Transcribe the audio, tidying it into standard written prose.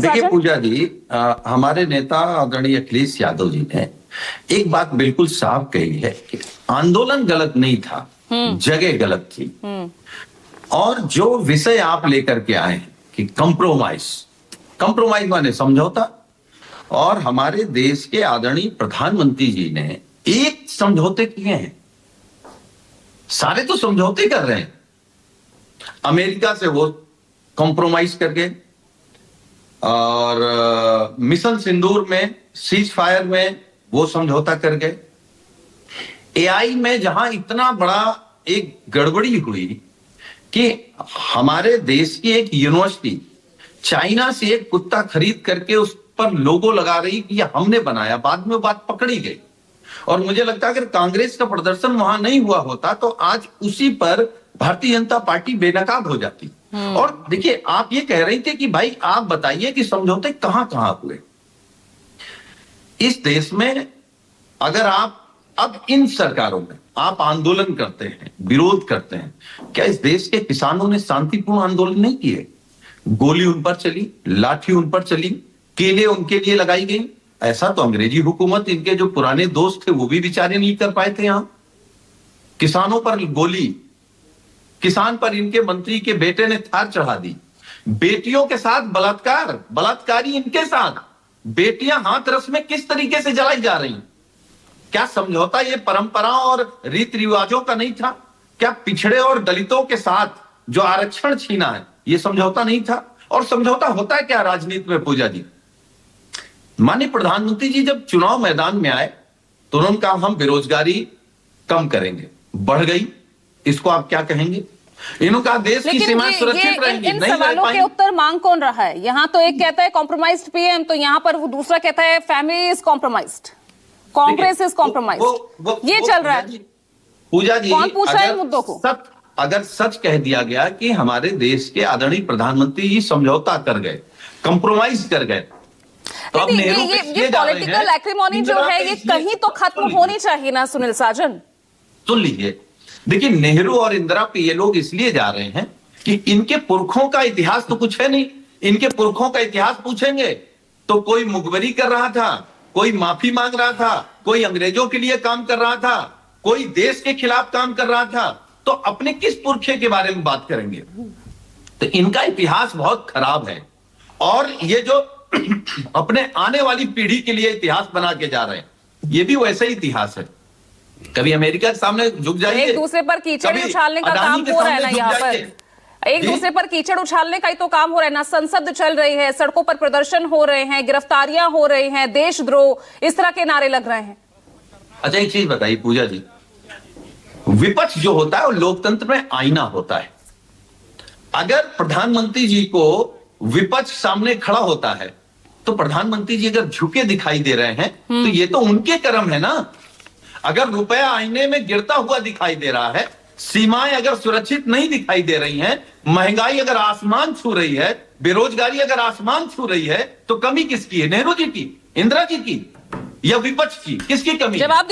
देखिए साजन? पूजा जी, हमारे नेता आदरणीय अखिलेश यादव जी ने एक बात बिल्कुल साफ कही है कि आंदोलन गलत नहीं था, जगह गलत थी। और जो विषय आप लेकर के आए हैं कि कंप्रोमाइज माने समझौता, और हमारे देश के आदरणीय प्रधानमंत्री जी ने एक समझौते किए हैं, सारे तो समझौते कर रहे हैं। अमेरिका से वो कॉम्प्रोमाइज करके, और मिशन सिंदूर में सीज फायर में वो समझौता कर गए। एआई में जहां इतना बड़ा एक गड़बड़ी हुई कि हमारे देश की एक यूनिवर्सिटी चाइना से एक कुत्ता खरीद करके उस पर लोगो लगा रही कि ये हमने बनाया, बाद में बात पकड़ी गई। और मुझे लगता है अगर कांग्रेस का प्रदर्शन वहां नहीं हुआ होता तो आज उसी पर भारतीय जनता पार्टी बेनकाब हो जाती। और देखिए, आप ये कह रही थे कि भाई आप बताइए कि समझौते कहां कहां हुए इस देश में। अगर आप अब इन सरकारों में आप आंदोलन करते हैं, विरोध करते हैं, क्या इस देश के किसानों ने शांतिपूर्ण आंदोलन नहीं किए? गोली उन पर चली, लाठी उन पर चली, केले उनके लिए लगाई गई। ऐसा तो अंग्रेजी हुकूमत, इनके जो पुराने दोस्त थे वो भी बेचारे नहीं कर पाए थे। यहां किसानों पर गोली, किसान पर इनके मंत्री के बेटे ने थार चढ़ा दी, बेटियों के साथ बलात्कार, बलात्कारी इनके साथ, बेटियां हाथ रस में किस तरीके से जलाई जा रही। क्या समझौता ये परंपराओं और रीति रिवाजों का नहीं था? क्या पिछड़े और दलितों के साथ जो आरक्षण छीना है ये समझौता नहीं था? और समझौता होता है क्या राजनीति में पूजा जी? माननीय प्रधानमंत्री जी जब चुनाव मैदान में आए तो उन्होंने कहा हम बेरोजगारी कम करेंगे, बढ़ गई। इसको आप क्या कहेंगे? इन्होंने कहा देश की सीमाएं सुरक्षित रहेंगी। इन सवालों के उत्तर मांग कौन रहा है? यहाँ तो एक कहता है कॉम्प्रोमाइज्ड पीएम, तो यहाँ पर वो दूसरा कहता है family is compromised, Congress is compromised. ये चल रहा है पूजा जी। कौन पूछ रहा है मुद्दों को? अगर सच कह दिया गया कि हमारे देश के आदरणीय प्रधानमंत्री जी समझौता कर गए, कंप्रोमाइज कर गए, तो अब ये पॉलिटिकल एक्रिमोनी जो है ये कहीं तो खत्म होनी चाहिए ना सुनील साजन? सुन लीजिए, देखिए नेहरू और इंदिरा पे ये लोग इसलिए जा रहे हैं कि इनके पुरखों का इतिहास तो कुछ है नहीं। इनके पुरखों का इतिहास पूछेंगे तो कोई मुखबरी कर रहा था, कोई माफी मांग रहा था, कोई अंग्रेजों के लिए काम कर रहा था, कोई देश के खिलाफ काम कर रहा था, तो अपने किस पुरखे के बारे में बात करेंगे? तो इनका इतिहास बहुत खराब है। और ये जो अपने आने वाली पीढ़ी के लिए इतिहास बना के जा रहे हैं, ये भी वैसा ही इतिहास है। कभी अमेरिका के सामने झुक जाइए, एक दूसरे पर कीचड़ उछालने का काम हो रहा है ना यहाँ पर, एक दूसरे पर कीचड़ उछालने का ही तो काम हो रहा है ना। संसद चल रही है, सड़कों पर प्रदर्शन हो रहे हैं, गिरफ्तारियां हो रही हैं, देशद्रोह, इस तरह के नारे लग रहे हैं। अच्छा एक चीज बताइए पूजा जी, विपक्ष जो होता है वो लोकतंत्र में आईना होता है। अगर प्रधानमंत्री जी को विपक्ष सामने खड़ा होता है तो प्रधानमंत्री जी अगर झुके दिखाई दे रहे हैं तो ये तो उनके कर्म है ना। अगर रुपया आईने में गिरता हुआ दिखाई दे रहा है, सीमाएं अगर सुरक्षित नहीं दिखाई दे रही हैं, महंगाई अगर आसमान छू रही है, बेरोजगारी अगर आसमान छू रही है, तो कमी किसकी है? नेहरू जी की, इंदिरा जी की, या विपक्ष की? किसकी कमी है? जवाब